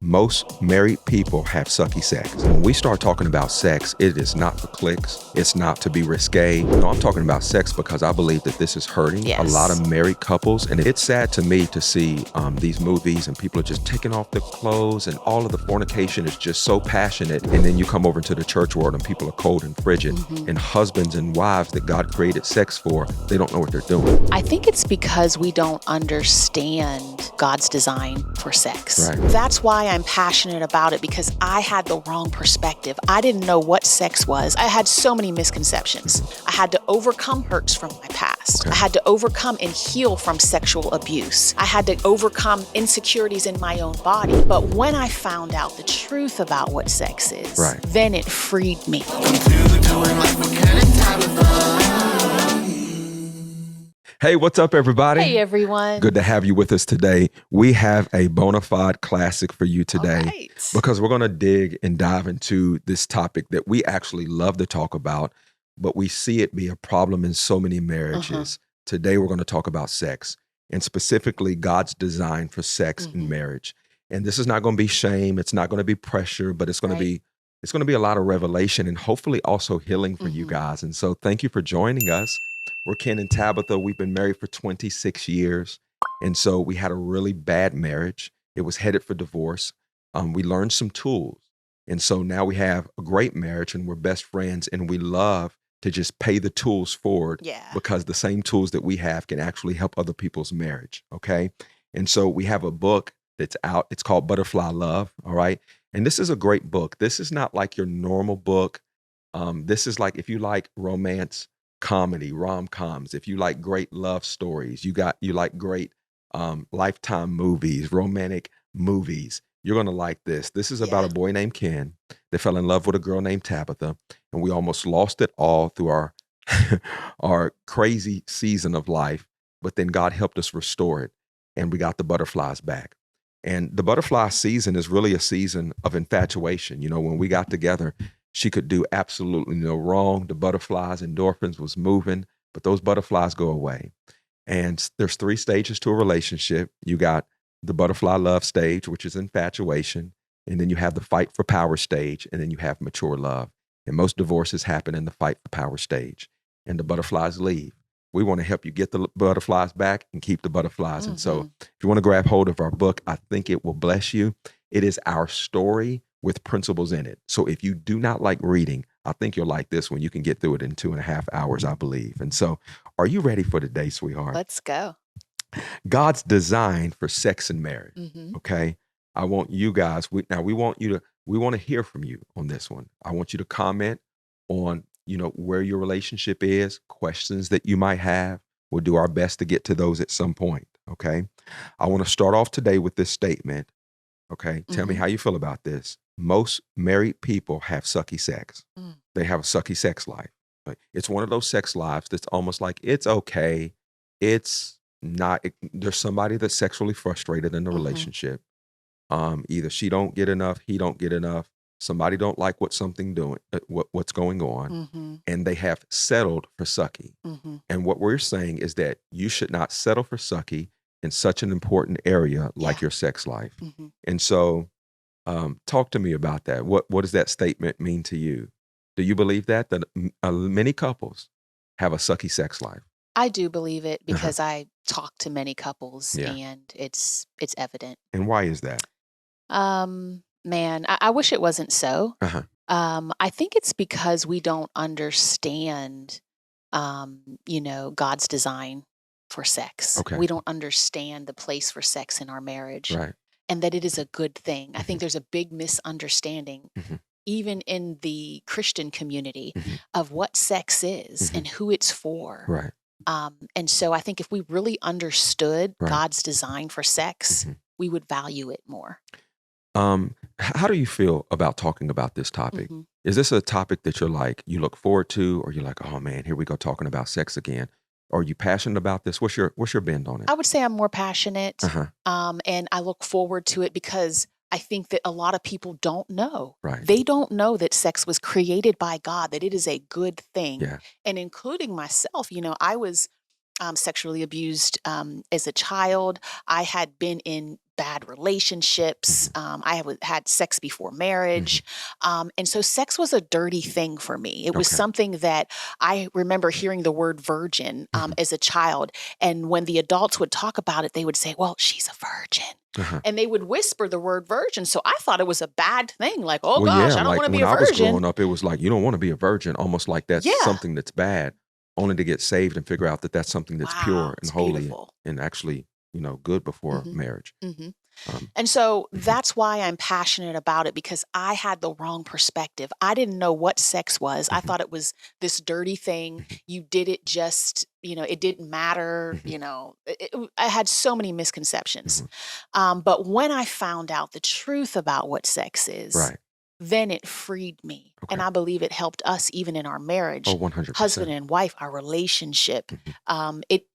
most married people have sucky sex. When we start talking about sex, it is not for clicks. It's not to be risque. No, I'm talking about sex because I believe that this is hurting a lot of married couples. And it's sad to me to see these movies and people are just taking off their clothes and all of the fornication is just so passionate. And then you come over into the church world and people are cold and frigid. And husbands and wives that God created sex for, they don't know what they're doing. I think it's because we don't understand God's design for sex. Right. That's why I'm passionate about it, because I had the wrong perspective. I didn't know what sex was. I had so many misconceptions. I had to overcome hurts from my past. I had to overcome and heal from sexual abuse. I had to overcome insecurities in my own body. But when I found out the truth about what sex is, then it freed me. Hey, what's up, everybody? Hey, everyone. Good to have you with us today. We have a bona fide classic for you today because we're going to dig and dive into this topic that we actually love to talk about, but we see it be a problem in so many marriages. Today, we're going to talk about sex and specifically God's design for sex in marriage. And this is not going to be shame. It's not going to be pressure, but it's going to be a lot of revelation and hopefully also healing for you guys. And so thank you for joining us. We're Ken and Tabitha. We've been married for 26 years. And so we had a really bad marriage. It was headed for divorce. We learned some tools. And so now we have a great marriage and we're best friends and we love to just pay the tools forward because the same tools that we have can actually help other people's marriage. Okay. And so we have a book that's out. It's called Butterfly Love. All right. And this is a great book. This is not like your normal book. This is like if you like romance, comedy, rom-coms, if you like great love stories, you like great Lifetime movies, romantic movies, you're going to like this. This is about a boy named Ken that fell in love with a girl named Tabitha, and we almost lost it all through our our crazy season of life, but then God helped us restore it, and we got the butterflies back. And the butterfly season is really a season of infatuation. You know, when we got together, she could do absolutely no wrong. The butterflies, endorphins was moving, but those butterflies go away. And there's 3 stages to a relationship. You got the butterfly love stage, which is infatuation. And then you have the fight for power stage. And then you have mature love. And most divorces happen in the fight for power stage. And the butterflies leave. We want to help you get the butterflies back and keep the butterflies. And so if you want to grab hold of our book, I think it will bless you. It is our story with principles in it. So if you do not like reading, I think you'll like this one. You can get through it in 2.5 hours, I believe. And so are you ready for today, sweetheart? Let's go. God's design for sex and marriage. Okay. I want you guys, we want to hear from you on this one. I want you to comment on, where your relationship is, questions that you might have. We'll do our best to get to those at some point. Okay. I want to start off today with this statement. Okay. Tell me how you feel about this. Most married people have sucky sex. They have a sucky sex life. It's one of those sex lives that's almost like it's okay. It's not, there's somebody that's sexually frustrated in the relationship. Either she don't get enough, he don't get enough. Somebody don't like what's going on. And they have settled for sucky. And what we're saying is that you should not settle for sucky in such an important area like your sex life. And so talk to me about that. What does that statement mean to you? Do you believe that many couples have a sucky sex life? I do believe it because I talk to many couples and it's evident. And why is that? Man, I wish it wasn't so. I think it's because we don't understand, God's design for sex. We don't understand the place for sex in our marriage. Right. And that it is a good thing. I think there's a big misunderstanding, even in the Christian community, of what sex is and who it's for. Right. And so I think if we really understood God's design for sex, we would value it more. How do you feel about talking about this topic? Is this a topic that you look forward to, or you're like, oh man, here we go talking about sex again? Are you passionate about this? What's your bend on it? I would say I'm more passionate, and I look forward to it because I think that a lot of people don't know. They don't know that sex was created by God, that it is a good thing. And including myself, I was sexually abused as a child. I had been in bad relationships. Had sex before marriage. And so sex was a dirty thing for me. It was something that I remember hearing the word virgin as a child. And when the adults would talk about it, they would say, well, she's a virgin. And they would whisper the word virgin. So I thought it was a bad thing. Like, oh Well, gosh, yeah, I don't like want to be when a I was virgin. growing up, it was like, you don't want to be a virgin, almost like that's Yeah. something that's bad, only to get saved and figure out that that's something that's pure and it's holy beautiful. and actually, good before marriage. And so that's why I'm passionate about it, because I had the wrong perspective. I didn't know what sex was. I thought it was this dirty thing. You did it just, it didn't matter. I had so many misconceptions. But when I found out the truth about what sex is, Right. then it freed me. And I believe it helped us even in our marriage, 100%. husband and wife, our relationship.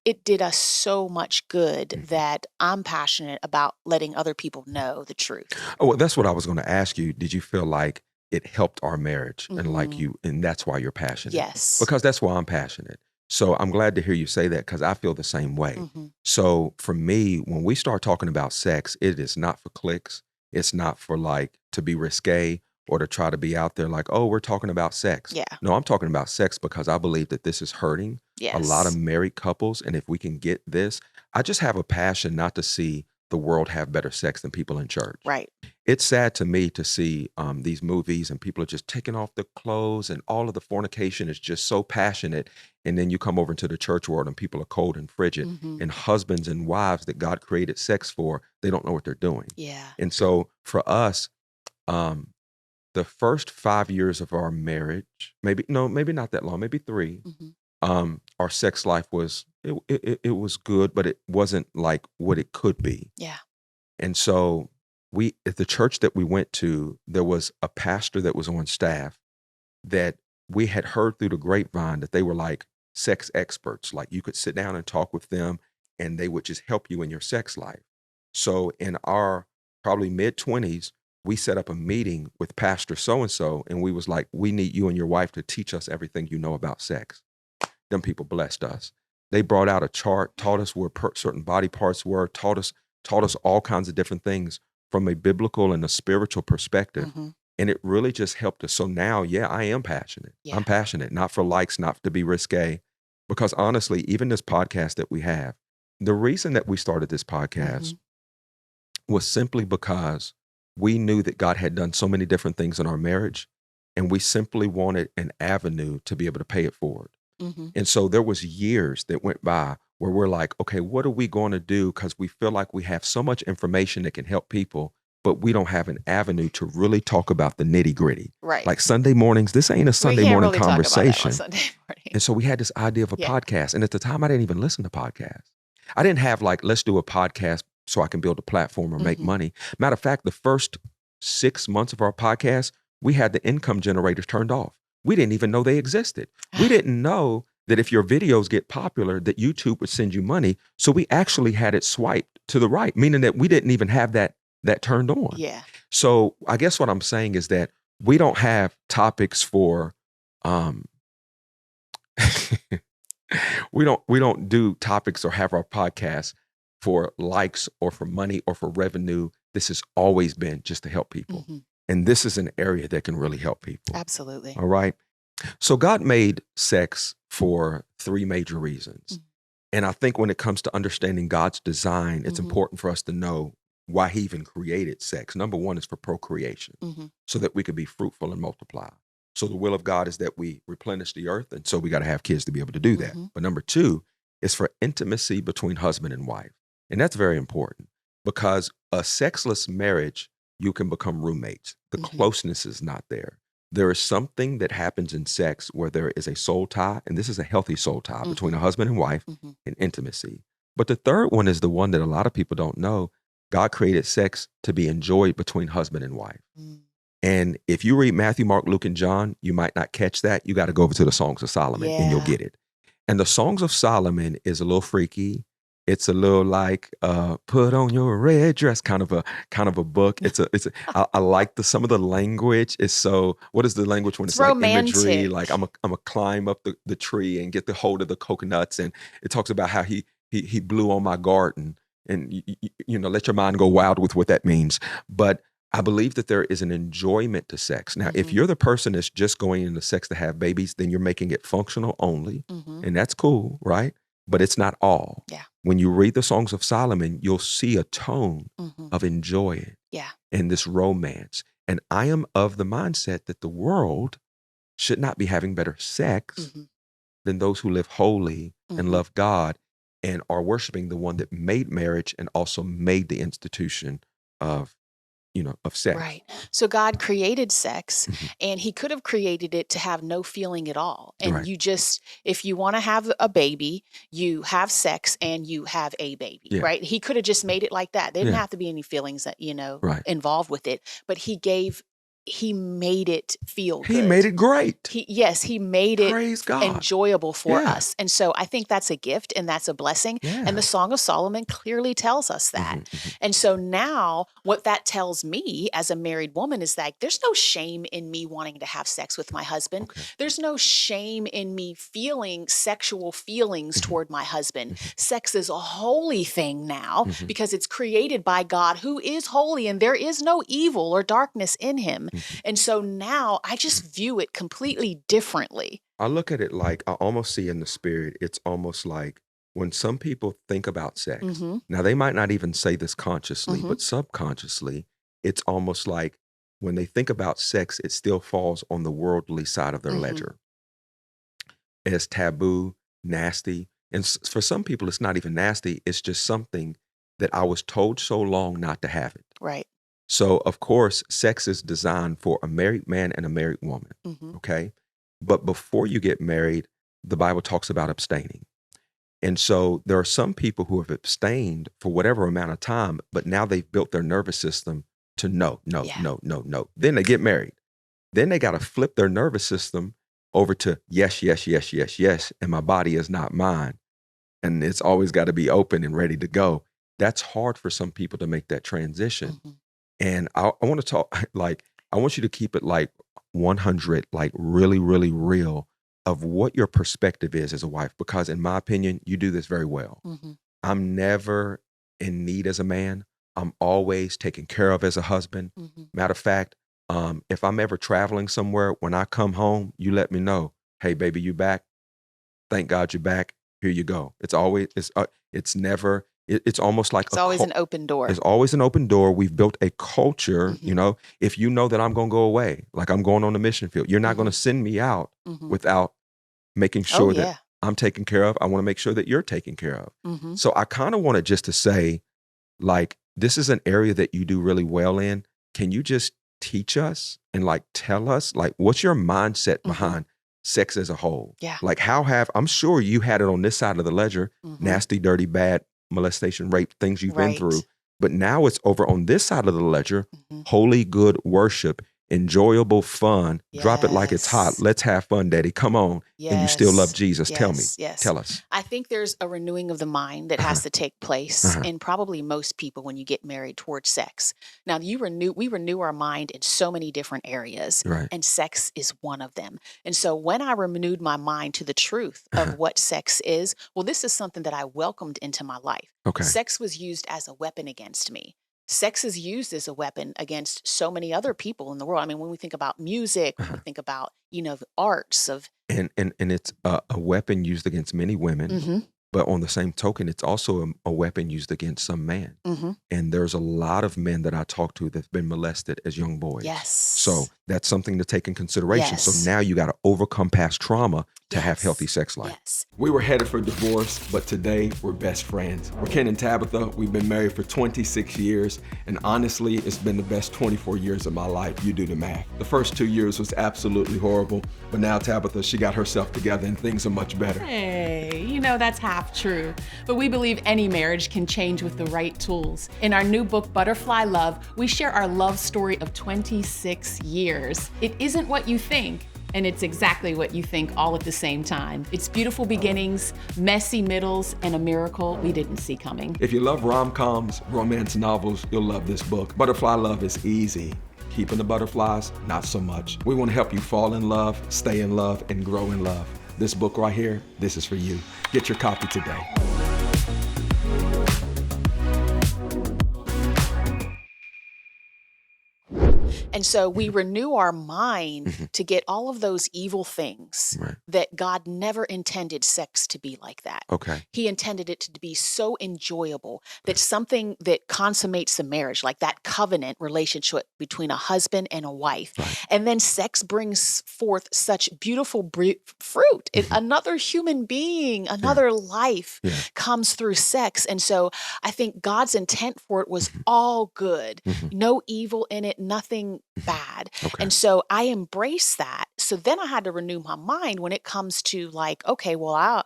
It did us so much good that I'm passionate about letting other people know the truth. Oh, well, that's what I was going to ask you. Did you feel like it helped our marriage and that's why you're passionate? Yes. Because that's why I'm passionate. So I'm glad to hear you say that, because I feel the same way. So for me, when we start talking about sex, it is not for clicks. It's not for to be risque or to try to be out there like, oh, we're talking about sex. Yeah. No, I'm talking about sex because I believe that this is hurting a lot of married couples. And if we can get this, I just have a passion not to see the world have better sex than people in church. Right. It's sad to me to see these movies and people are just taking off their clothes and all of the fornication is just so passionate. And then you come over into the church world and people are cold and frigid. And husbands and wives that God created sex for, they don't know what they're doing. Yeah. And so for us, the first 5 years of our marriage, maybe not that long, maybe 3, our sex life was, it was good, but it wasn't like what it could be. Yeah. And so at the church that we went to, there was a pastor that was on staff that we had heard through the grapevine that they were like sex experts. Like you could sit down and talk with them and they would just help you in your sex life. So in our probably mid-20s, we set up a meeting with Pastor so-and-so, and we was like, we need you and your wife to teach us everything you know about sex. Them people blessed us. They brought out a chart, taught us where certain body parts were, taught us all kinds of different things from a biblical and a spiritual perspective. And it really just helped us. So now, I am passionate. Yeah. I'm passionate, not for likes, not to be risque, because honestly, even this podcast that we have, the reason that we started this podcast was simply because we knew that God had done so many different things in our marriage, and we simply wanted an avenue to be able to pay it forward. And so there was years that went by where we're like, okay, what are we going to do? Because we feel like we have so much information that can help people, but we don't have an avenue to really talk about the nitty gritty. Right. Like Sunday mornings, this ain't a Sunday morning conversation. Sunday morning. And so we had this idea of a podcast. And at the time, I didn't even listen to podcasts. I didn't have let's do a podcast so I can build a platform or make money. Matter of fact, the first 6 months of our podcast, we had the income generators turned off. We didn't even know they existed. We didn't know that if your videos get popular, that YouTube would send you money. So we actually had it swiped to the right, meaning that we didn't even have that turned on. Yeah. So I guess what I'm saying is that we don't have topics for, we don't do topics or have our podcast for likes or for money or for revenue. This has always been just to help people. And this is an area that can really help people. Absolutely. All right. So God made sex for 3 major reasons. And I think when it comes to understanding God's design, it's important for us to know why he even created sex. Number 1 is for procreation, so that we could be fruitful and multiply. So the will of God is that we replenish the earth. And so we got to have kids to be able to do that. But number 2 is for intimacy between husband and wife. And that's very important, because a sexless marriage, you can become roommates. The closeness is not there. There is something that happens in sex where there is a soul tie, and this is a healthy soul tie between a husband and wife and intimacy. But the third one is the one that a lot of people don't know. God created sex to be enjoyed between husband and wife. And if you read Matthew, Mark, Luke, and John, you might not catch that. You got to go over to the Songs of Solomon and you'll get it. And the Songs of Solomon is a little freaky. It's a little like put on your red dress kind of a book. I like some of the language. It's so, what is the language when it's like romantic imagery? Like I'm a climb up the tree and get the hold of the coconuts. And it talks about how he blew on my garden. And, let your mind go wild with what that means. But I believe that there is an enjoyment to sex. Now, if you're the person that's just going into sex to have babies, then you're making it functional only. And that's cool, right? But it's not all. Yeah. When you read the Songs of Solomon, you'll see a tone of enjoying and this romance. And I am of the mindset that the world should not be having better sex than those who live holy and love God and are worshiping the one that made marriage and also made the institution of sex. Right. So God created sex and he could have created it to have no feeling at all. And you just, if you want to have a baby, you have sex and you have a baby, right? He could have just made it like that. There didn't have to be any feelings that, involved with it, but he made it feel good. He made it great. He made it Praise God. Enjoyable for us. And so I think that's a gift and that's a blessing. Yeah. And the Song of Solomon clearly tells us that. And so now what that tells me as a married woman is that there's no shame in me wanting to have sex with my husband. Okay. There's no shame in me feeling sexual feelings toward my husband. Sex is a holy thing now because it's created by God who is holy and there is no evil or darkness in him. And so now I just view it completely differently. I look at it like I almost see in the spirit, it's almost like when some people think about sex, now they might not even say this consciously, but subconsciously, it's almost like when they think about sex, it still falls on the worldly side of their ledger as taboo, nasty. And for some people, it's not even nasty. It's just something that I was told so long not to have it. Right. So, of course, sex is designed for a married man and a married woman, okay? But before you get married, the Bible talks about abstaining. And so there are some people who have abstained for whatever amount of time, but now they've built their nervous system to no. Then they get married. Then they got to flip their nervous system over to yes, and my body is not mine. And it's always got to be open and ready to go. That's hard for some people to make that transition. And I want to talk, I want you to keep it 100, really, really real of what your perspective is as a wife, because in my opinion, you do this very well. I'm never in need as a man. I'm always taken care of as a husband. Matter of fact, if I'm ever traveling somewhere, when I come home, you let me know, hey, baby, you back? Thank God you're back. Here you go. It's always, it's never, it's almost like it's always an open door. It's always an open door. We've built a culture, if you know that I'm going to go away, like I'm going on the mission field, you're not going to send me out without making sure that I'm taken care of. I want to make sure that you're taken care of. So I kind of wanted just to say, this is an area that you do really well in. Can you just teach us and tell us, what's your mindset behind sex as a whole? Yeah. I'm sure you had it on this side of the ledger, nasty, dirty, bad, molestation, rape, things you've been through. But now it's over on this side of the ledger, holy, good worship, enjoyable fun. Drop it like it's hot. Let's have fun, Daddy. Come on. And you still love Jesus. Tell me. Tell us. I think there's a renewing of the mind that has to take place in probably most people when you get married towards sex. Now, we renew our mind in so many different areas, and sex is one of them. And so when I renewed my mind to the truth of what sex is, well, this is something that I welcomed into my life. Okay. Sex was used as a weapon against me. Sex is used as a weapon against so many other people in the world. I mean, when we think about music, when we think about, the arts of... And it's a weapon used against many women, but on the same token, it's also a weapon used against some men. And there's a lot of men that I talk to that've been molested as young boys. Yes. So that's something to take in consideration. So now you got to overcome past trauma to have healthy sex life. Yes. We were headed for divorce, but today we're best friends. We're Ken and Tabitha. We've been married for 26 years, and honestly, it's been the best 24 years of my life. You do the math. The first 2 years was absolutely horrible, but now Tabitha, she got herself together and things are much better. Hey, that's half true. But we believe any marriage can change with the right tools. In our new book, Butterfly Love, we share our love story of 26 years. It isn't what you think, and it's exactly what you think all at the same time. It's beautiful beginnings, messy middles, and a miracle we didn't see coming. If you love rom-coms, romance novels, you'll love this book. Butterfly Love is easy. Keeping the butterflies, not so much. We want to help you fall in love, stay in love, and grow in love. This book right here, this is for you. Get your copy today. And so we renew our mind to get all of those evil things that God never intended sex to be like that. Okay. He intended it to be so enjoyable that something that consummates the marriage, like that covenant relationship between a husband and a wife. And then sex brings forth such beautiful fruit. Another human being, another life comes through sex. And so I think God's intent for it was all good, no evil in it, nothing bad. And so I embraced that. So then I had to renew my mind when it comes to like, okay, well,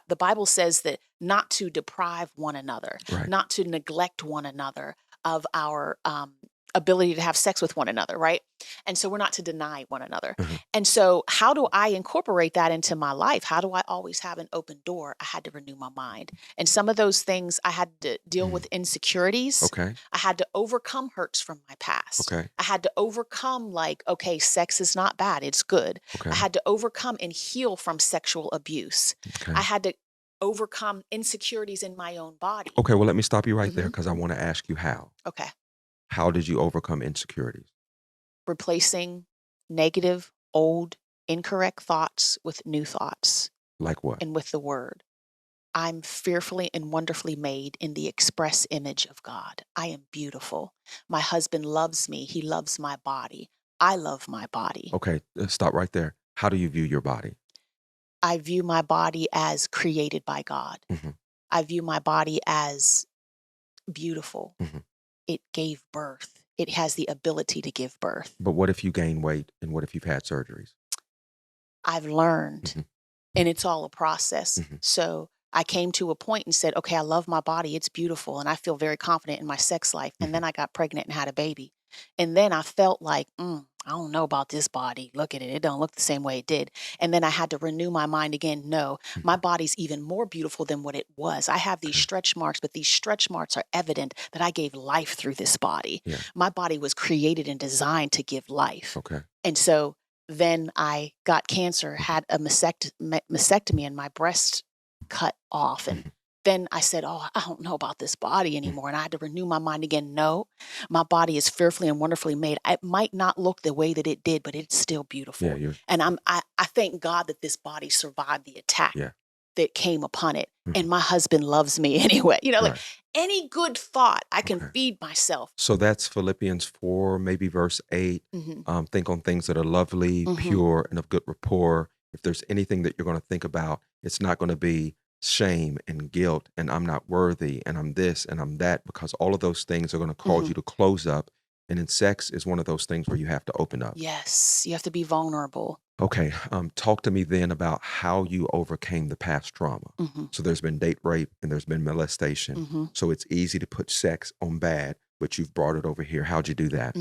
the Bible says that not to deprive one another, not to neglect one another of our ability to have sex with one another, right? And so we're not to deny one another. And so how do I incorporate that into my life? How do I always have an open door? I had to renew my mind. And some of those things I had to deal with insecurities. I had to overcome hurts from my past. I had to overcome like, okay, sex is not bad. It's good. I had to overcome and heal from sexual abuse. I had to overcome insecurities in my own body. Okay, well, let me stop you right there because I want to ask you how. Okay. How did you overcome insecurities? Replacing negative, old, incorrect thoughts with new thoughts. Like what? And with the word. I'm fearfully and wonderfully made in the express image of God. I am beautiful. My husband loves me. He loves my body. I love my body. Okay, stop right there. How do you view your body? I view my body as created by God. I view my body as beautiful. It gave birth. It has the ability to give birth. But what if you gain weight and what if you've had surgeries? I've learned, and it's all a process. So I came to a point and said, okay, I love my body. It's beautiful. And I feel very confident in my sex life. And then I got pregnant and had a baby. And then I felt like, I don't know about this body. Look at it. It don't look the same way it did. And then I had to renew my mind again. No, my body's even more beautiful than what it was. I have these stretch marks, but these stretch marks are evident that I gave life through this body. My body was created and designed to give life. And so then I got cancer, had a mastectomy, and my breast cut off. And then I said, I don't know about this body anymore. And I had to renew my mind again. No, my body is fearfully and wonderfully made. It might not look the way that it did, but it's still beautiful. And I thank God that this body survived the attack that came upon it. And my husband loves me anyway. You know, like any good thought, I can feed myself. So that's Philippians 4, maybe verse 8. Think on things that are lovely, pure, and of good rapport. If there's anything that you're going to think about, it's not going to be shame and guilt and I'm not worthy and I'm this and I'm that, because all of those things are going to cause you to close up. And in sex is one of those things where you have to open up. Yes, you have to be vulnerable. Okay, talk to me then about how you overcame the past trauma. So there's been date rape and there's been molestation. So it's easy to put sex on bad, but you've brought it over here. How'd you do that?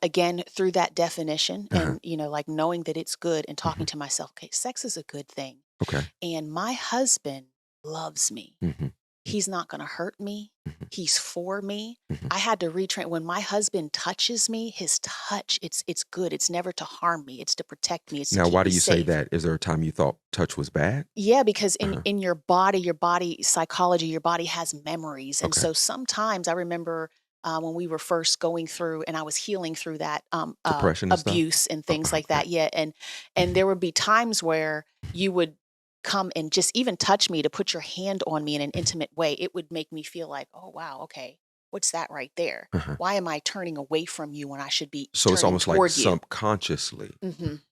Again, through that definition and, like knowing that it's good and talking to myself, okay, sex is a good thing. And my husband loves me. He's not going to hurt me. He's for me. I had to retrain. When my husband touches me, his touch, it's good. It's never to harm me. It's to protect me. It's to now, keep why do me you safe. say that? Is there a time you thought touch was bad? Yeah, because in your body psychology, your body has memories. And so sometimes I remember when we were first going through and I was healing through that Depression and abuse stuff? and things like that. Yeah. And there would be times where you would come and just even touch me, to put your hand on me in an intimate way. It would make me feel like, oh, wow, okay, what's that right there? Why am I turning away from you when I should be So it's turning almost like toward you? subconsciously.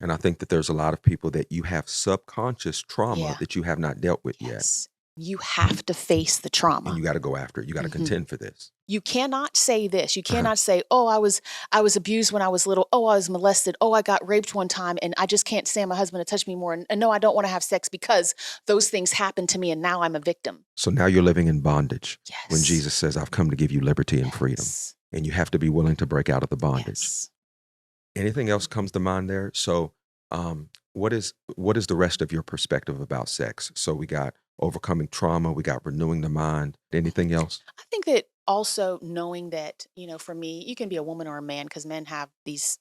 And I think that there's a lot of people that you have subconscious trauma that you have not dealt with yet. You have to face the trauma. And you got to go after it. You got to contend for this. You cannot say this. You cannot say, oh, I was abused when I was little. Oh, I was molested. Oh, I got raped one time and I just can't stand my husband to touch me more. And no, I don't want to have sex because those things happened to me and now I'm a victim. So now you're living in bondage. When Jesus says, I've come to give you liberty and freedom. And you have to be willing to break out of the bondage. Anything else comes to mind there? So what is the rest of your perspective about sex? So we got overcoming trauma, we got renewing the mind. Anything else? I think that also knowing that, for me, you can be a woman or a man because men have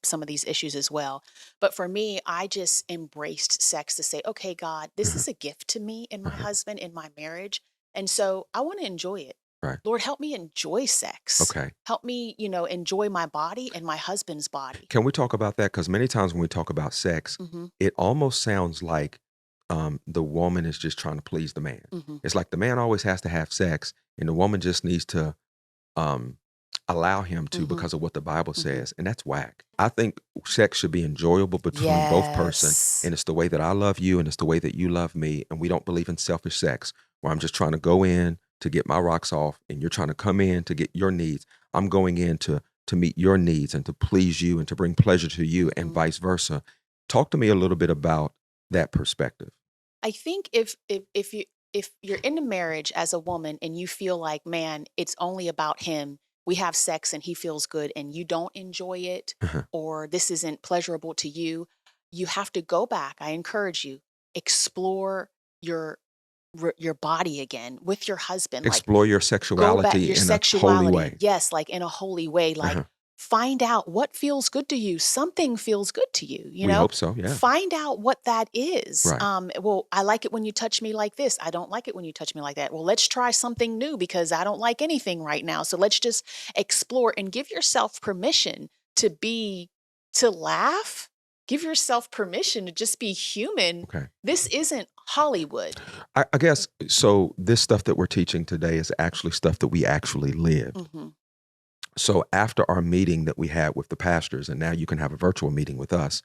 some of these issues as well. But for me, I just embraced sex to say, okay, God, this is a gift to me and my husband in my marriage. And so I want to enjoy it. Right. Lord, help me enjoy sex. Okay. Help me, enjoy my body and my husband's body. Can we talk about that? Because many times when we talk about sex, Mm-hmm. it almost sounds like the woman is just trying to please the man. Mm-hmm. It's like the man always has to have sex, and the woman just needs to um, allow him to Mm-hmm. because of what the Bible Mm-hmm. says, and that's whack. I think sex should be enjoyable between both person, Yes. and it's the way that I love you, and it's the way that you love me, and we don't believe in selfish sex where I'm just trying to go in to get my rocks off, and you're trying to come in to get your needs. I'm going in to meet your needs and to please you and to bring pleasure to you, and Mm-hmm. vice versa. Talk to me a little bit about that perspective. I think if you're in a marriage as a woman and you feel like, man, it's only about him, we have sex and he feels good and you don't enjoy it, Uh-huh. or this isn't pleasurable to you, you have to go back. I encourage you, explore your body again with your husband. Explore your Go back sexuality your in a sexuality. holy way. Yes, like in a holy way. Like Uh-huh. find out what feels good to you. Something feels good to you. We hope so, yeah. Find out what that is. Right. Well, I like it when you touch me like this. I don't like it when you touch me like that. Well, let's try something new because I don't like anything right now. So let's just explore and give yourself permission to laugh. Give yourself permission to just be human. Okay. This isn't Hollywood. I guess, so this stuff that we're teaching today is actually stuff that we actually lived. Mm-hmm. So after our meeting that we had with the pastors, and now you can have a virtual meeting with us,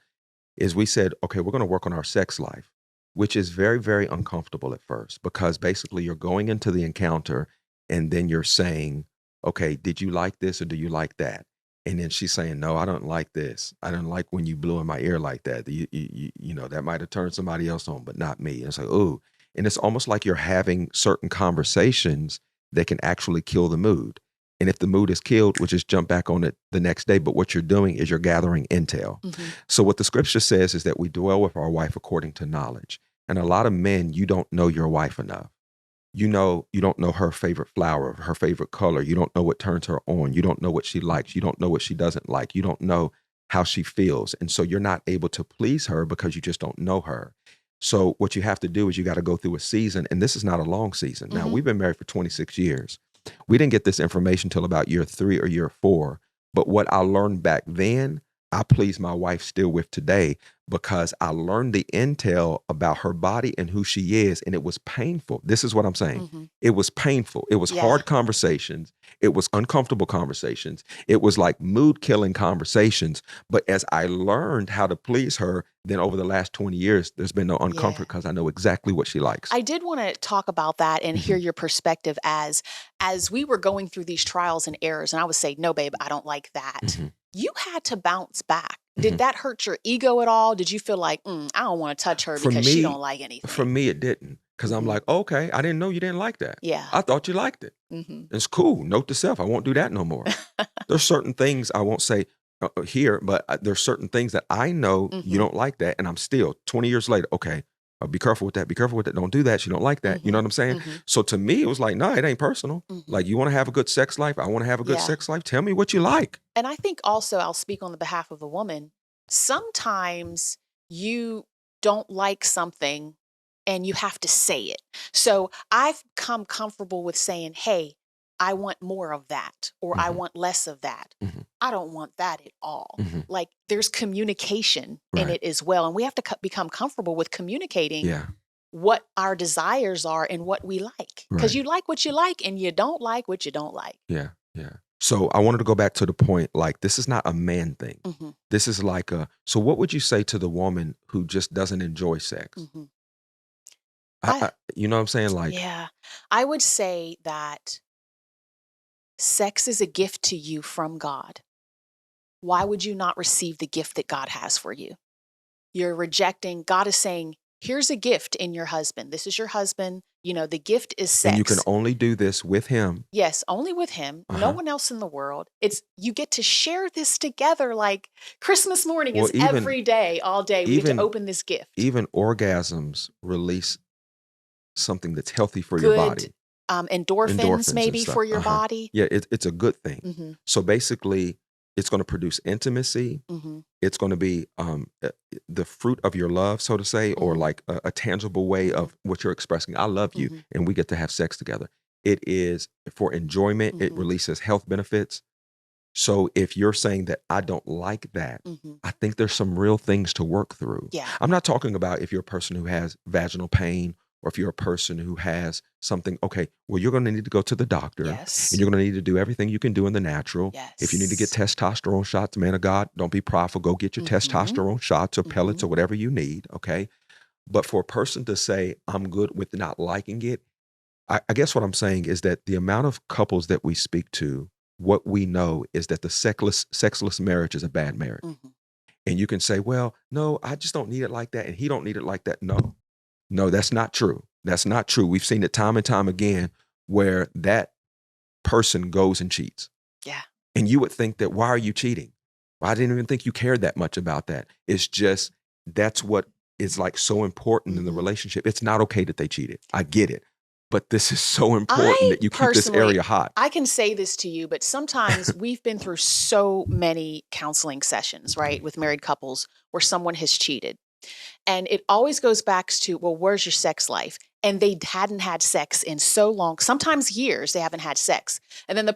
is we said, okay, we're going to work on our sex life, which is very, very uncomfortable at first, because basically you're going into the encounter and then you're saying, okay, did you like this or do you like that? And then she's saying, no, I don't like this. I don't like when you blew in my ear like that. You know, that might have turned somebody else on, but not me. And it's like, oh, and it's almost like you're having certain conversations that can actually kill the mood. And if the mood is killed, we'll just jump back on it the next day. But what you're doing is you're gathering intel. Mm-hmm. So what the scripture says is that we dwell with our wife according to knowledge. And a lot of men, you don't know your wife enough. You don't know her favorite flower, her favorite color. You don't know what turns her on. You don't know what she likes. You don't know what she doesn't like. You don't know how she feels. And so you're not able to please her because you just don't know her. So what you have to do is you got to go through a season, and this is not a long season. Now, we've been married for 26 years. We didn't get this information till about year 3 or year 4. But what I learned back then, I please my wife still with today, because I learned the intel about her body and who she is, and it was painful. This is what I'm saying. Mm-hmm. It was painful. It was hard conversations. It was uncomfortable conversations. It was like mood-killing conversations. But as I learned how to please her, then over the last 20 years, there's been no uncomfort because I know exactly what she likes. I did want to talk about that and hear your perspective as we were going through these trials and errors, and I would say, no, babe, I don't like that. Mm-hmm. You had to bounce back. Did that hurt your ego at all? Did you feel like, I don't want to touch her because she don't like anything? For me, it didn't. Because I'm like, okay, I didn't know you didn't like that. Yeah. I thought you liked it. Mm-hmm. It's cool. Note to self, I won't do that no more. There's certain things I won't say here, but there's certain things that I know you don't like that. And I'm still 20 years later, okay, be careful with that. Be careful with that. Don't do that. She don't like that. You know what I'm saying? So to me, it was like, no, it ain't personal. Like, you want to have a good sex life? I want to have a good sex life. Tell me what you like. And I think also, I'll speak on the behalf of the woman. Sometimes you don't like something and you have to say it. So I've come comfortable with saying, hey, I want more of that, or I want less of that. I don't want that at all. Like, there's communication in it as well. And we have to become comfortable with communicating what our desires are and what we like. Because you like what you like and you don't like what you don't like. Yeah. So I wanted to go back to the point, like, this is not a man thing. This is like so what would you say to the woman who just doesn't enjoy sex? You know what I'm saying? Like, yeah, I would say that sex is a gift to you from God. Why would you not receive the gift that God has for you? You're rejecting. God is saying, here's a gift in your husband. This is your husband. You know, the gift is sex. And you can only do this with him. Yes, only with him. No one else in the world. You get to share this together. Like, Christmas morning is every day, all day. We get to open this gift. Even orgasms release something that's healthy for your body. Endorphins maybe for your body. Yeah, it's a good thing. So basically, it's going to produce intimacy. It's going to be the fruit of your love, so to say, or like a tangible way of what you're expressing. I love you, and we get to have sex together. it is for enjoyment. It releases health benefits. So if you're saying that I don't like that, I think there's some real things to work through. Yeah. I'm not talking about if you're a person who has vaginal pain or if you're a person who has something, okay, well, you're going to need to go to the doctor Yes. and you're going to need to do everything you can do in the natural. Yes. If you need to get testosterone shots, man of God, don't be prideful. Go get your testosterone shots or pellets or whatever you need, okay? But for a person to say, I'm good with not liking it, I guess what I'm saying is that the amount of couples that we speak to, what we know is that the sexless marriage is a bad marriage. And you can say, well, no, I just don't need it like that. And he don't need it like that. No, that's not true. That's not true. We've seen it time and time again where that person goes and cheats. Yeah. And you would think that, why are you cheating? Well, I didn't even think you cared that much about that. It's just, that's what is like so important in the relationship. It's not okay that they cheated. I get it. But this is so important that you keep this area hot. I can say this to you, but sometimes we've been through so many counseling sessions, right, with married couples where someone has cheated. And it always goes back to, well, where's your sex life? And they hadn't had sex in so long, sometimes years, they haven't had sex. And then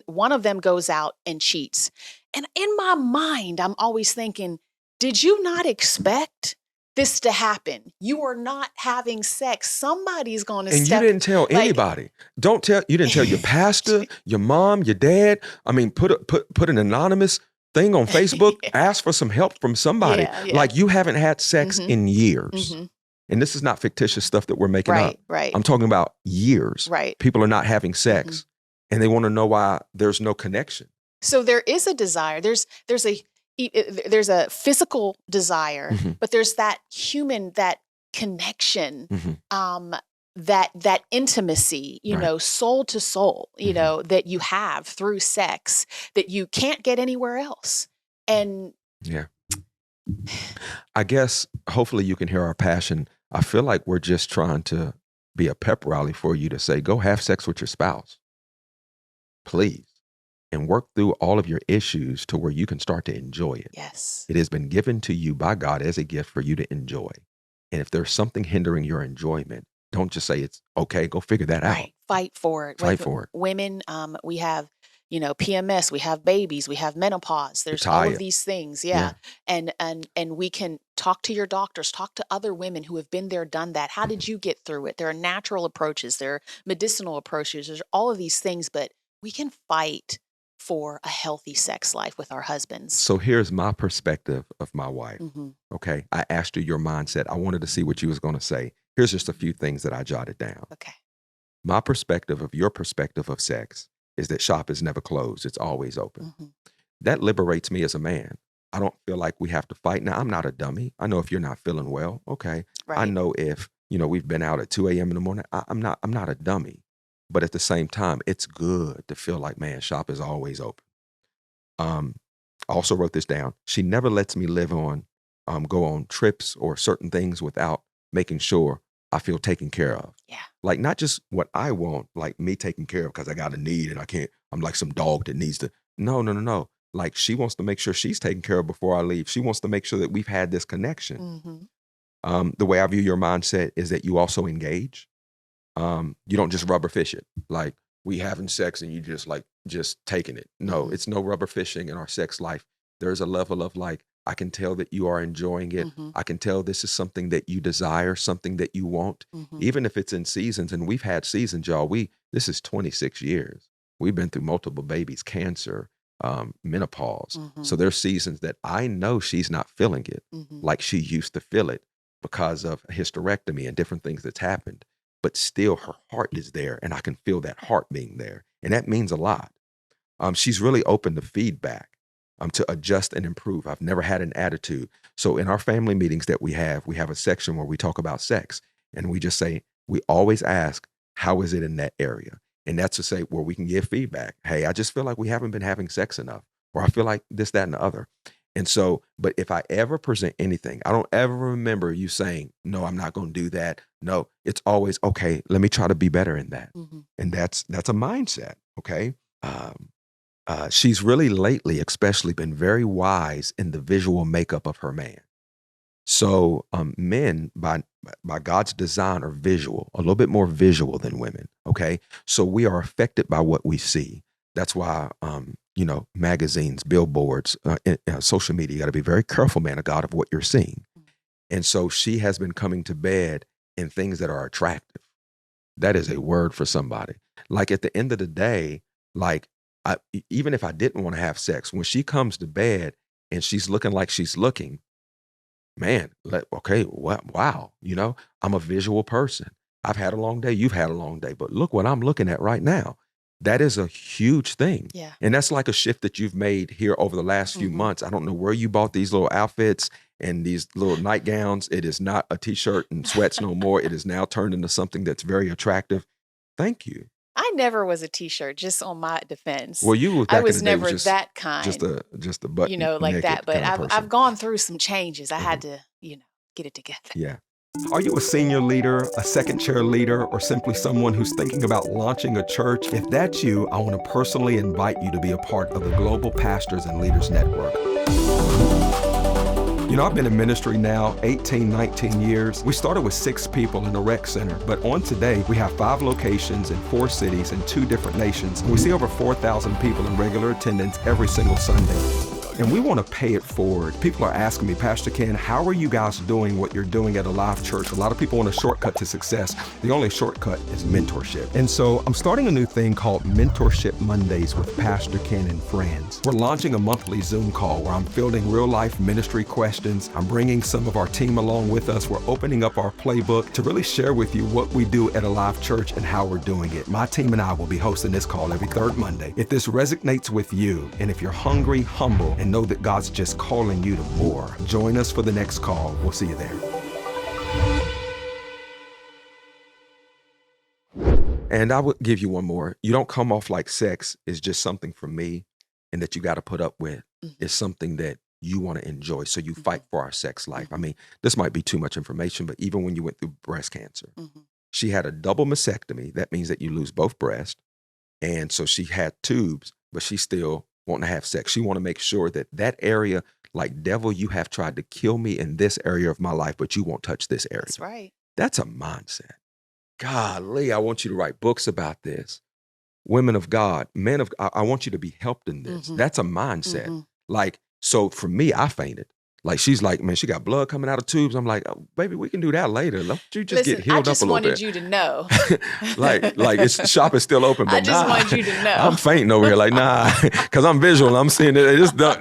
one of them goes out and cheats. And in my mind, I'm always thinking, did you not expect this to happen? You are not having sex. Somebody's going to step. And you didn't tell anybody. You didn't tell your pastor, your mom, your dad. I mean, put an anonymous thing on Facebook, ask for some help from somebody. Like you haven't had sex in years. And this is not fictitious stuff that we're making up. Right. I'm talking about years. Right. People are not having sex and they want to know why there's no connection. So there is a desire. There's a physical desire, but there's that human, that connection, that intimacy, you know, soul to soul, you know, that you have through sex that you can't get anywhere else. And I guess hopefully you can hear our passion. I feel like we're just trying to be a pep rally for you to say, go have sex with your spouse, please. And work through all of your issues to where you can start to enjoy it. Yes. It has been given to you by God as a gift for you to enjoy. And if there's something hindering your enjoyment, don't just say it's okay, go figure that out. Fight for it. Fight for it. Women, we have, you know, PMS, we have babies, we have menopause. There's all of these things. Yeah. And we can talk to your doctors, talk to other women who have been there, done that. How did you get through it? There are natural approaches, there are medicinal approaches, there's all of these things, but we can fight for a healthy sex life with our husbands. So here's my perspective of my wife. Okay. I asked her your mindset. I wanted to see what you was going to say. Here's just a few things that I jotted down. Okay. My perspective of your perspective of sex is that shop is never closed. It's always open. That liberates me as a man. I don't feel like we have to fight. Now, I'm not a dummy. I know if you're not feeling well, okay. Right. I know if, you know, we've been out at 2 a.m. in the morning, I'm not a dummy. But at the same time, it's good to feel like, man, shop is always open. I also wrote this down. She never lets me go on trips or certain things without making sure I feel taken care of. Yeah. Like not just what I want, like me taken care of because I got a need and I'm like some dog that needs to. No. Like she wants to make sure she's taken care of before I leave. She wants to make sure that we've had this connection. The way I view your mindset is that you also engage. You don't just rubber fish it. Like we having sex and you just taking it. No, it's no rubber fishing in our sex life. There's a level of like, I can tell that you are enjoying it. I can tell this is something that you desire, something that you want, even if it's in seasons. And we've had seasons, y'all. This is 26 years. We've been through multiple babies, cancer, menopause. So there's seasons that I know she's not feeling it like she used to feel it because of a hysterectomy and different things that's happened. But still her heart is there and I can feel that heart being there. And that means a lot. She's really open to feedback, to adjust and improve. I've never had an attitude. So in our family meetings that we have a section where we talk about sex and we just say, we always ask, how is it in that area? And that's to say where we can give feedback. Hey, I just feel like we haven't been having sex enough, or I feel like this, that, and the other. And so, but if I ever present anything, I don't ever remember you saying, no, I'm not going to do that. No, it's always, okay, let me try to be better in that. And that's a mindset. Okay. She's really lately, especially been very wise in the visual makeup of her man. So men, by God's design, are visual, a little bit more visual than women. Okay, so we are affected by what we see. That's why magazines, billboards, social media. You got to be very careful, man of God, of what you're seeing. And so she has been coming to bed in things that are attractive. That is a word for somebody. Like at the end of the day, like even if I didn't want to have sex, when she comes to bed and she's looking like she's looking, man, okay, wow, I'm a visual person. I've had a long day. You've had a long day. But look what I'm looking at right now. That is a huge thing. Yeah. And that's like a shift that you've made here over the last few months. I don't know where you bought these little outfits and these little nightgowns. It is not a t-shirt and sweats no more. It is now turned into something that's very attractive. Thank you. I never was a t-shirt, just on my defense. Well, you I was never that kind. Just a button, like that. But I've gone through some changes. I had to, get it together. Yeah. Are you a senior leader, a second chair leader, or simply someone who's thinking about launching a church? If that's you, I want to personally invite you to be a part of the Global Pastors and Leaders Network. I've been in ministry now 18, 19 years. We started with 6 people in a rec center, but on today, we have 5 locations in 4 cities and 2 different nations. We see over 4,000 people in regular attendance every single Sunday. And we want to pay it forward. People are asking me, Pastor Ken, how are you guys doing what you're doing at Alive Church? A lot of people want a shortcut to success. The only shortcut is mentorship. And so I'm starting a new thing called Mentorship Mondays with Pastor Ken and friends. We're launching a monthly Zoom call where I'm fielding real life ministry questions. I'm bringing some of our team along with us. We're opening up our playbook to really share with you what we do at Alive Church and how we're doing it. My team and I will be hosting this call every 3rd Monday. If this resonates with you, and if you're hungry, humble, and know that God's just calling you to more, join us for the next call. We'll see you there. And I would give you one more. You don't come off like sex is just something for me and that you got to put up with. It's something that you want to enjoy. So you fight for our sex life. I mean, this might be too much information, but even when you went through breast cancer, she had a double mastectomy. That means that you lose both breasts. And so she had tubes, but she still wanting to have sex. She want to make sure that that area, like, devil, you have tried to kill me in this area of my life, but you won't touch this area. That's right. That's a mindset. Golly, I want you to write books about this. Women of God, men of God, I want you to be helped in this. That's a mindset. Like, so for me, I fainted. Like, she's like, man, she got blood coming out of tubes. I'm like, oh, baby, we can do that later. Let you just get healed up a little bit. I just wanted you to know. like shop is still open, but I just wanted you to know. I'm fainting over here, like, nah, because I'm visual. I'm seeing it.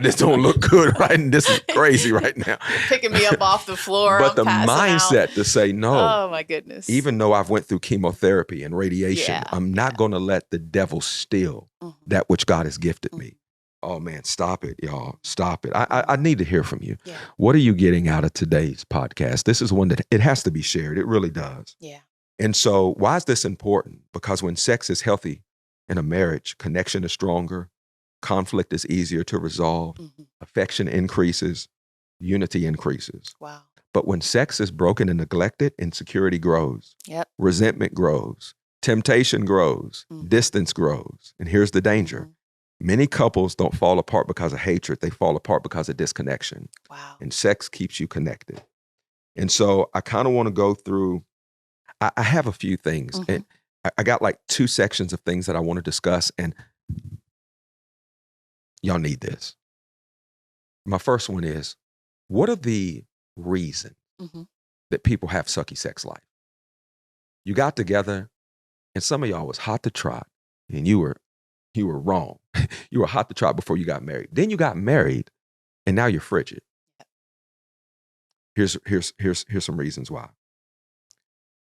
This don't look good, right? And this is crazy right now. Picking me up off the floor. But the mindset to say no. Oh my goodness. Even though I've went through chemotherapy and radiation, I'm not going to let the devil steal that which God has gifted me. Oh man, stop it, y'all. Stop it. I need to hear from you. Yeah. What are you getting out of today's podcast? This is one that it has to be shared. It really does. Yeah. And so why is this important? Because when sex is healthy in a marriage, connection is stronger, conflict is easier to resolve, affection increases, unity increases. Wow. But when sex is broken and neglected, insecurity grows. Yep. Resentment grows. Temptation grows. Distance grows. And here's the danger. Many couples don't fall apart because of hatred. They fall apart because of disconnection. Wow. And sex keeps you connected. And so I kind of want to go through, I have a few things. And I got like 2 sections of things that I want to discuss. And y'all need this. My first one is, what are the reasons that people have sucky sex life? You got together and some of y'all was hot to trot and you were wrong. You were hot to trot before you got married. Then you got married and now you're frigid. Here's some reasons why.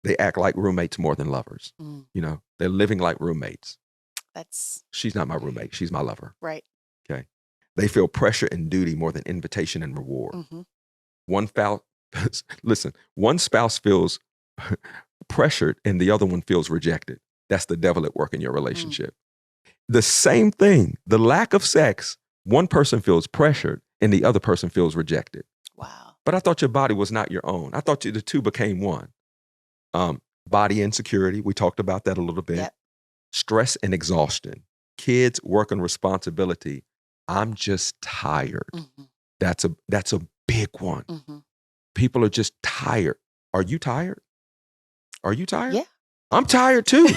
They act like roommates more than lovers. They're living like roommates. She's not my roommate. She's my lover. Right. Okay. They feel pressure and duty more than invitation and reward. One spouse feels pressured and the other one feels rejected. That's the devil at work in your relationship. The same thing, the lack of sex, one person feels pressured and the other person feels rejected. Wow. But I thought your body was not your own. I thought the two became one. Body insecurity, we talked about that a little bit. Yep. Stress and exhaustion. Kids, work and responsibility. I'm just tired. That's a big one. People are just tired. Are you tired? Are you tired? Yeah. I'm tired too.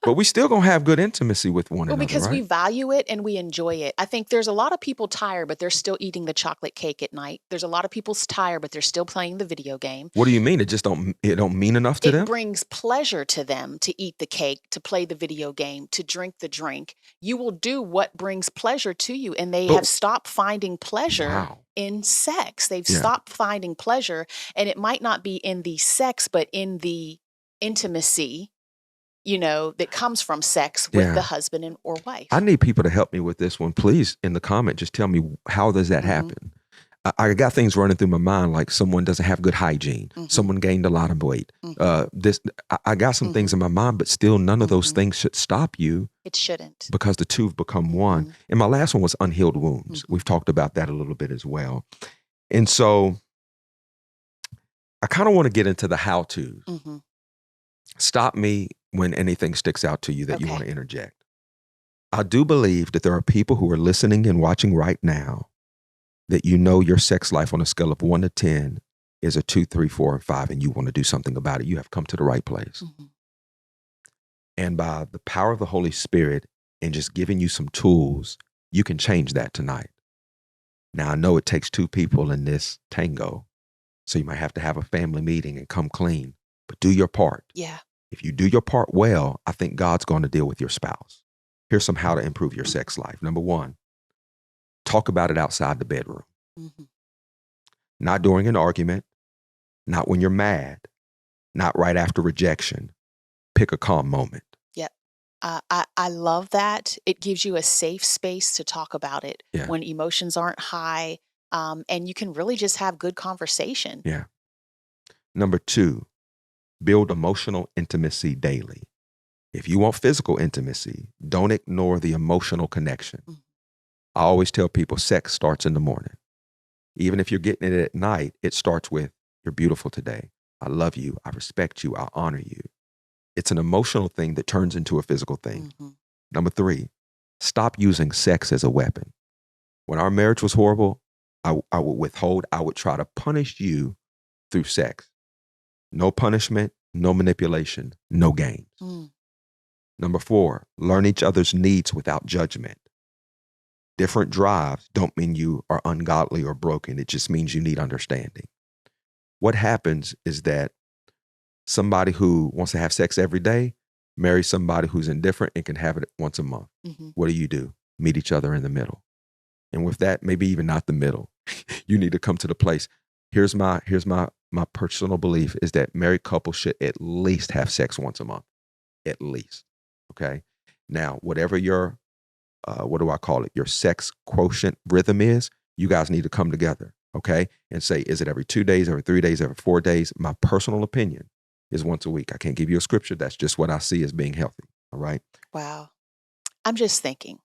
But we still gonna have good intimacy with one Well, another, because we right? value it and we enjoy it. I think there's a lot of people tired, but they're still eating the chocolate cake at night. There's a lot of people tired, but they're still playing the video game. What do you mean? It don't mean enough to It them? brings pleasure to them to eat the cake, to play the video game, to drink the drink. You will do what brings pleasure to you. And they have stopped finding pleasure in sex. They've stopped finding pleasure. And it might not be in the sex, but in the intimacy, that comes from sex with the husband or wife. I need people to help me with this one. Please, in the comment, just tell me, how does that happen? I got things running through my mind, like someone doesn't have good hygiene. Someone gained a lot of weight. I got some things in my mind, but still none of those things should stop you. It shouldn't. Because the two have become one. And my last one was unhealed wounds. We've talked about that a little bit as well. And so I kind of want to get into the how-tos. Stop me when anything sticks out to you that you want to interject. I do believe that there are people who are listening and watching right now that your sex life on a scale of 1 to 10 is a 2, 3, 4, and 5, and you want to do something about it. You have come to the right place. And by the power of the Holy Spirit and just giving you some tools, you can change that tonight. Now, I know it takes 2 people in this tango, so you might have to have a family meeting and come clean, but do your part. Yeah. If you do your part well, I think God's going to deal with your spouse. Here's some how to improve your sex life. Number 1, talk about it outside the bedroom. Not during an argument, not when you're mad, not right after rejection. Pick a calm moment. Yep. I love that. It gives you a safe space to talk about it when emotions aren't high, and you can really just have good conversation. Yeah. Number 2, build emotional intimacy daily. If you want physical intimacy, don't ignore the emotional connection. I always tell people sex starts in the morning. Even if you're getting it at night, it starts with, "You're beautiful today. I love you. I respect you. I honor you." It's an emotional thing that turns into a physical thing. Number 3, stop using sex as a weapon. When our marriage was horrible, I would withhold. I would try to punish you through sex. No punishment, no manipulation, no games. Number 4, learn each other's needs without judgment. Different drives don't mean you are ungodly or broken. It just means you need understanding. What happens is that somebody who wants to have sex every day marries somebody who's indifferent and can have it once a month. What do? Meet each other in the middle. And with that, maybe even not the middle. You need to come to the place. Here's my personal belief is that married couples should at least have sex once a month. At least. Okay. Now, whatever your, what do I call it? Your sex quotient rhythm is, you guys need to come together. Okay. And say, is it every 2 days, every 3 days, every 4 days? My personal opinion is once a week. I can't give you a scripture. That's just what I see as being healthy. All right. Wow. I'm just thinking,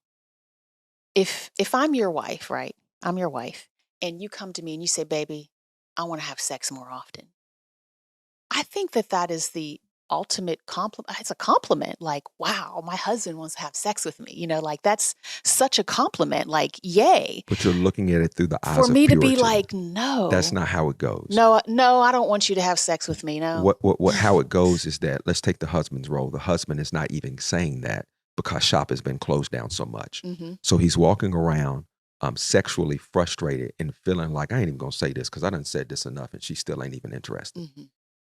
if I'm your wife, right? I'm your wife, and you come to me and you say, "Baby, I want to have sex more often." I think that is the ultimate compliment. It's a compliment. Like, wow, my husband wants to have sex with me. Like that's such a compliment. Like, yay. But you're looking at it through the eyes For of me to purity. be like, no. That's not how it goes. No, I don't want you to have sex with me. No. How it goes is that, let's take the husband's role. The husband is not even saying that because shop has been closed down so much. So he's walking around sexually frustrated and feeling like, I ain't even going to say this because I done said this enough and she still ain't even interested.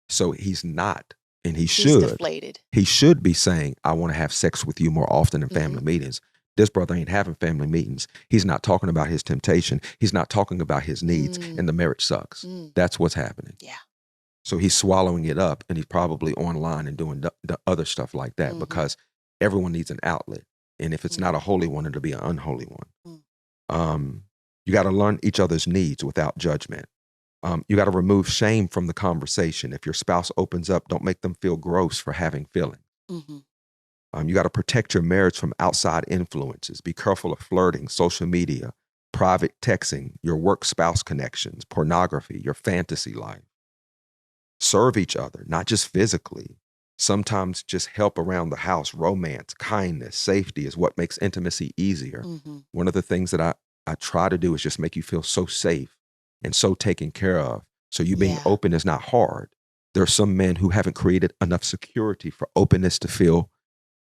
So he's not, and he's deflated. He should be saying, I want to have sex with you more often in family meetings. This brother ain't having family meetings. He's not talking about his temptation. He's not talking about his needs, and the marriage sucks. That's what's happening. Yeah. So he's swallowing it up, and he's probably online and doing the other stuff like that because everyone needs an outlet. And if it's not a holy one, it'll be an unholy one. You got to learn each other's needs without judgment. You got to remove shame from the conversation. If your spouse opens up, don't make them feel gross for having feelings. You got to protect your marriage from outside influences. Be careful of flirting, social media, private texting, your work spouse connections, pornography, your fantasy life. Serve each other, not just physically. Sometimes just help around the house. Romance, kindness, safety is what makes intimacy easier. One of the things that I try to do is just make you feel so safe and so taken care of, So you being open is not hard. There are some men who haven't created enough security for openness to feel,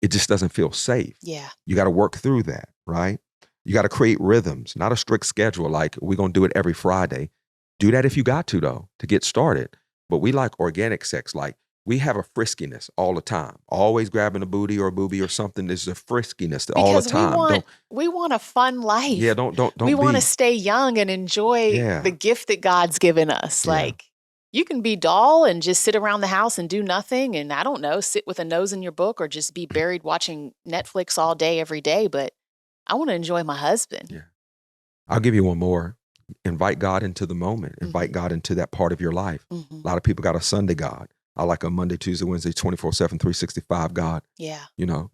it just doesn't feel safe. Yeah. You got to work through that, right? You got to create rhythms, not a strict schedule like we're going to do it every Friday. Do that if you got to, though, to get started. But we like organic sex. Like we have a friskiness all the time. Always grabbing a booty or a boobie or something. There's a friskiness all the time. Because we want a fun life. Yeah, don't we want to stay young and enjoy the gift that God's given us. Yeah. Like you can be dull and just sit around the house and do nothing. And I don't know, sit with a nose in your book or just be buried watching Netflix all day, every day. But I want to enjoy my husband. Yeah. I'll give you one more. Invite God into the moment. Invite God into that part of your life. A lot of people got a Sunday God. I like a Monday, Tuesday, Wednesday, 24/7, 365 God. Yeah. You know,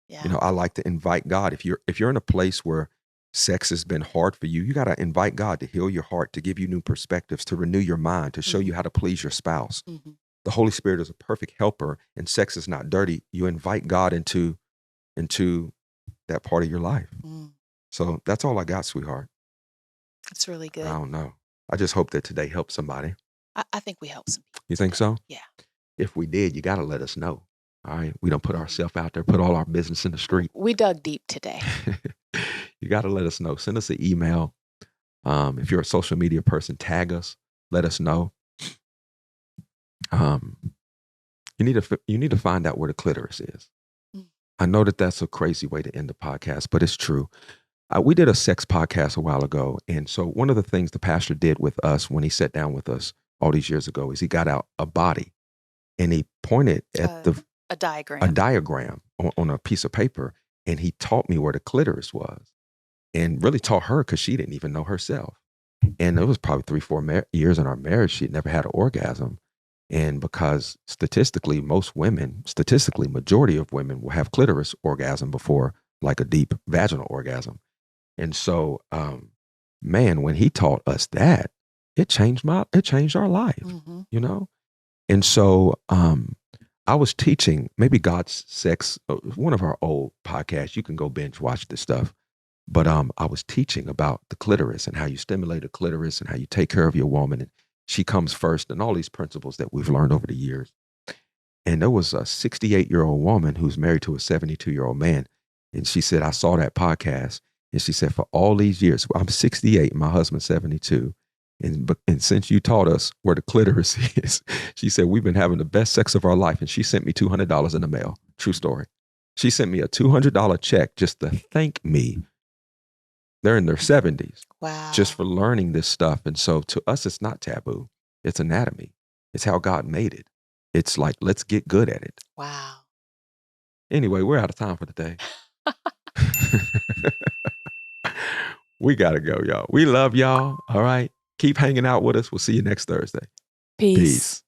yeah. You know, I like to invite God. If you're in a place where sex has been hard for you, you got to invite God to heal your heart, to give you new perspectives, to renew your mind, to show you how to please your spouse. The Holy Spirit is a perfect helper, and sex is not dirty. You invite God into that part of your life. So that's all I got, sweetheart. That's really good. I don't know. I just hope that today helped somebody. I think we helped some people. You think so? Yeah. If we did, you got to let us know. All right. We don't put ourselves out there, put all our business in the street. We dug deep today. You got to let us know. Send us an email. If you're a social media person, tag us. Let us know. You need to find out where the clitoris is. I know that that's a crazy way to end the podcast, but it's true. We did a sex podcast a while ago. And so one of the things the pastor did with us when he sat down with us all these years ago is he got out a body and he pointed at a diagram on a piece of paper. And he taught me where the clitoris was and really taught her because she didn't even know herself. And it was probably 3-4 years in our marriage. She'd never had an orgasm. And because statistically, majority of women will have clitoris orgasm before like a deep vaginal orgasm. And so, man, when he taught us that, it changed our life, you know? And so, I was teaching maybe God's Sex, one of our old podcasts. You can go binge watch this stuff. But I was teaching about the clitoris and how you stimulate a clitoris and how you take care of your woman. And she comes first and all these principles that we've learned over the years. And there was a 68-year-old woman who's married to a 72-year-old man. And she said, I saw that podcast. And she said, for all these years, I'm 68, my husband's 72. And since you taught us where the clitoris is, she said, we've been having the best sex of our life. And she sent me $200 in the mail. True story. She sent me a $200 check just to thank me. They're in their 70s. Wow. Just for learning this stuff. And so to us, it's not taboo. It's anatomy. It's how God made it. It's like, let's get good at it. Wow. Anyway, we're out of time for the day. We got to go, y'all. We love y'all. All right. Keep hanging out with us. We'll see you next Thursday. Peace.